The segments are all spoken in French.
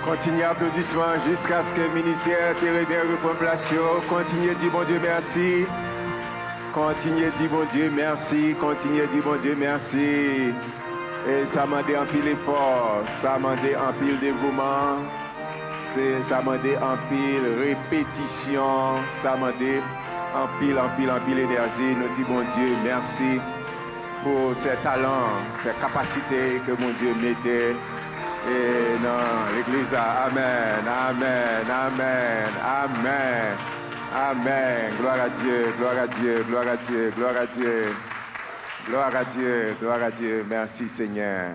Continuez applaudissements jusqu'à ce que le ministère Thérébien reprenne place. Continuez de dire bon Dieu merci. Continuez de dire bon Dieu merci. Continuez de dire bon Dieu merci. Et ça m'a dit en pile effort. Ça m'a dit en pile dévouement. Ça m'a dit en pile répétition. Ça m'a dit en pile énergie. Nous disons bon Dieu merci pour ces talents, ces capacités que mon Dieu mettait. Et dans l'église, amen, amen, amen, amen, amen. Gloire à Dieu, gloire à Dieu, gloire à Dieu, gloire à Dieu, gloire à Dieu, gloire à Dieu. Merci Seigneur.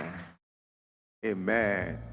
Amen.